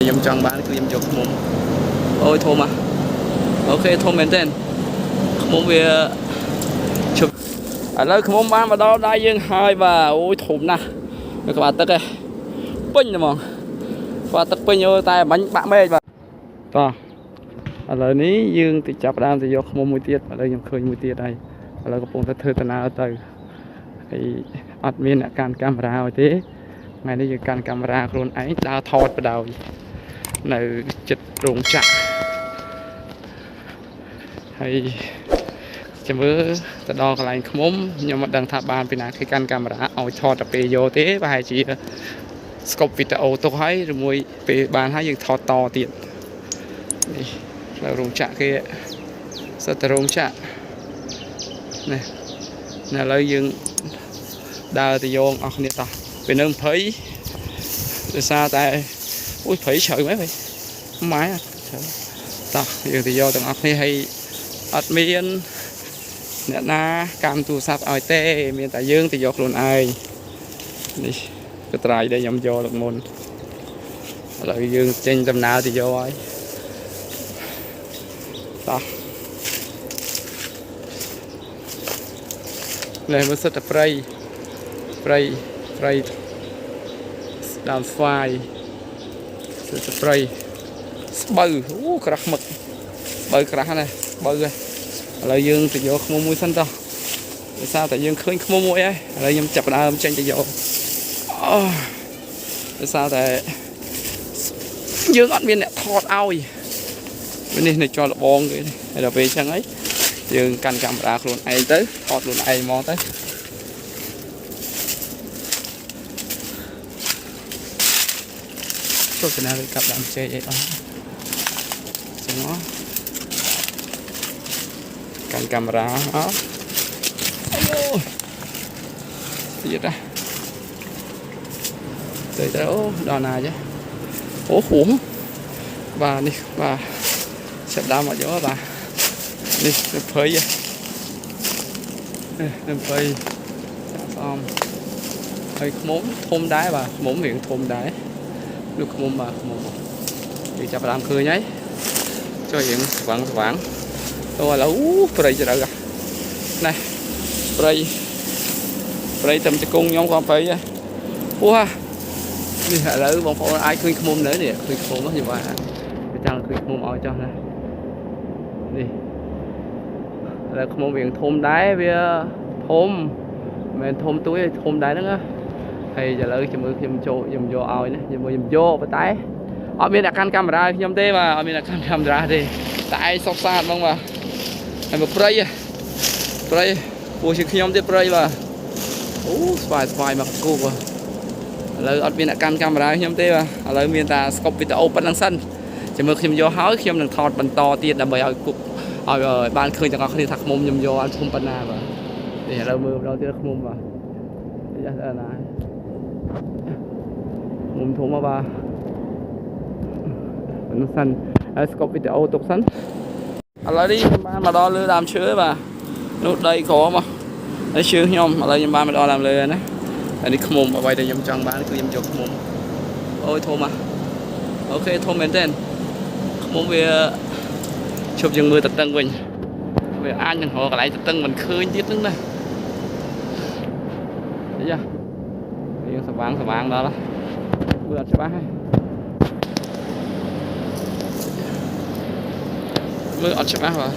ខ្ញុំចង់បានគឺខ្ញុំយកឃ្មុំអូយធំอ่ะអូខេធំមែនទេឃ្មុំវាជប់ឥឡូវឃ្មុំបានមកដល់ដៃយើងហើយបាទអូយធំណាស់នៅក្បាលទឹកឯងពេញហ្មងក្បាលទឹកពេញអូតែបាញ់បាក់មេឃបាទតោះឥឡូវនេះយើងទៅចាប់ដើមទៅយកឃ្មុំមួយទៀតឥឡូវខ្ញុំឃើញមួយទៀតហើយឥឡូវកំពុងតែធ្វើដំណើរទៅហើយអត់មានអ្នកកាន់កាមេរ៉ាឲ្យទេថ្ងៃនេះយើងកាន់កាមេរ៉ាខ្លួនឯងដើរថតបដោយនៅចិត្តរោងចក្រហើយចាំមើលទៅដល់កន្លែងឃ្មុំខ្ញុំមិនដឹងថាបានពីណាគេកាន់កាមេរ៉ាឲ្យថតទៅពេលយកទេប្រហែលជាស្កប់វីដេអូទុកហើយឬមួយពេលបានហើយយើងថតតទៀតនេះនៅរោងចក្រគេសិតតែរោងចក្រនេះឥឡូវយើងដើរទៅយកអស់គ្នាតោះពេលនៅ20ដោយសារតែអូយព្រៃជ្រៅមែនវិញម៉ែតោះយើងទៅយកទាំងអស់គ្នាហើយអត់មានអ្នកណាកាន់ទូរស័ព្ទឲ្យទេមានតែយើងទៅយកខ្លួនឯងនេះកត្រៃដែលខ្ញុំយកលើកមុនឥឡូវយើងចេញដំណើរទៅយកហើយតោះនេះមើលសិតតែព្រៃដើមស្វាយសិតតែព្រៃស្បូវអូក្រាស់មឹកស្បូវក្រាស់ណាស់ស្បូវឥឡូវយើងទៅយកឃ្មុំមួយសិនតោះដោយសារតែយើងឃើញឃ្មុំមួយហើយឥឡូវខ្ញុំចាប់ដើមចេញទៅយកអូដោយសារតែយើងអត់មានអ្នកថតឲ្យនេះនៅជាប់លបងគេហើយដល់ពេលអញ្ចឹងហើយយើងកាន់កាមេរ៉ាខ្លួនឯងទៅថតខ្លួនឯងមកទៅទស្សនាកាប់ដើមចេកអីអស់ចឹងមកកាន់កាមេរ៉ាអស់អាយទៀតទៅអូដល់ណាចេះអូហួងបាទនេះបាទចាប់ដើមមកយកបាទនេះទៅព្រៃទៅព្រៃអមហើយឃ្មុំធំដែរបាទឃ្មុំរៀងធំដែរដូចឃ្មុំបាទឃ្មុំយើងចាប់ដើមឃើញហើយចុះរៀងស្វាងទៅឥឡូវព្រៃជ្រៅនេះព្រៃតែជង្គង់ខ្ញុំក៏ព្រៃដែរពោះនេះឥឡូវបងប្អូនអាចឃើញឃ្មុំនៅនេះឃើញឃ្មុំខ្ញុំបាទចង់ឃើញឃ្មុំឲ្យចោះណានេះឥឡូវឃ្មុំរៀងធំដែរវាធំមិនធំទួយធំដែរហ្នឹងហើយឥឡូវចាំមើលខ្ញុំយកឲ្យណាខ្ញុំយកប៉ុន្តែអត់មានអ្នកកាន់កាមេរ៉ាខ្ញុំទេបាទអត់មានអ្នកកាន់កាមេរ៉ាទេតែឯងសុខសាន្តហ្មងបាទហើយមកព្រៃពូជាខ្ញុំទៀតព្រៃបាទអូស្វាយមកគូបាទឥឡូវអត់មានអ្នកកាន់កាមេរ៉ាខ្ញុំទេបាទឥឡូវមានតែស្កប់វីដេអូប៉ុណ្្នឹងសិនចាំមើលខ្ញុំយកហើយខ្ញុំនឹងថតបន្តទៀតដើម្បីឲ្យគុកឲ្យបានឃើញទាំងអស់គ្នាថាឃ្មុំខ្ញុំយកអត់ធំប៉ុណ្ណាបាទនេះឥឡូវមើលម្ដងទៀតឃ្មុំបាទយ៉ាស្អីណាឃ្មុំធំមកបាទប៉ុណ្ណឹងសិនហើយស្កប់វីដេអូទុកសិនឥឡូវនេះបានមកដល់លើដើមឈើបាទនោះដីក្រមកហើយឈើខ្ញុំឥឡូវខ្ញុំបានមកដល់ដើមលើណាហើយនេះឃ្មុំអ្វីដែលខ្ញុំចង់បានគឺខ្ញុំយកឃ្មុំអូយធំอ่ะអូខេធំមែនទេឃ្មុំវាជប់យើងមើលតឹងវិញវាអាចនឹងរកកន្លែងតឹងមិនឃើញទៀតហ្នឹងណាយ៉ាយើងស្វាងដល់មើលអត់ច្បាស់ហើយមើលអត់ច្បាស់បាទ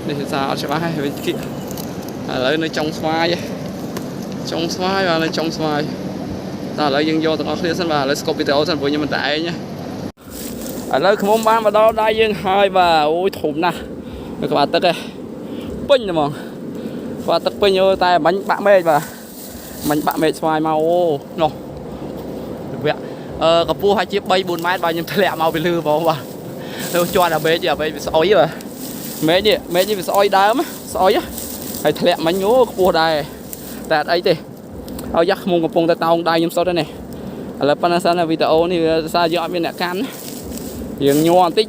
នេះសារអត់ច្បាស់ហើយវិញគិឥឡូវនៅចុងស្វាយបាទនៅចុងស្វាយតោះឥឡូវយើងយកទាំងអស់គ្នាសិនបាទឥឡូវស្កប់វីដេអូសិនព្រោះខ្ញុំមិនតែឯងឥឡូវឃ្មុំបានមកដល់ដៃយើងហើយបាទអូយធំណាស់នៅក្បាលទឹកឯងពេញហ្មងក្បាលទឹកពេញអូតែបាញ់បាក់មេឃបាទបាញ់បាក់មេឃស្វាយមកអូនោះវាកម្ពស់ហើយជា3 4ម៉ែត្របាទខ្ញុំធ្លាក់មកពីលើបងបាទទៅជាប់អាមេឃវាស្អុយបាទមេឃនេះវាស្អុយដើមស្អុយហើយធ្លាក់មិញអូខ្ពស់ដែរតែអត់អីទេឲ្យយ៉ាស់ឃ្មុំកំពុងតែតោងដៃខ្ញុំសុទ្ធហ្នឹងឥឡូវប៉ុណ្ណឹងសិនវីដេអូនេះវាសារយើងអត់មានអ្នកកាន់រៀងញ័របន្តិច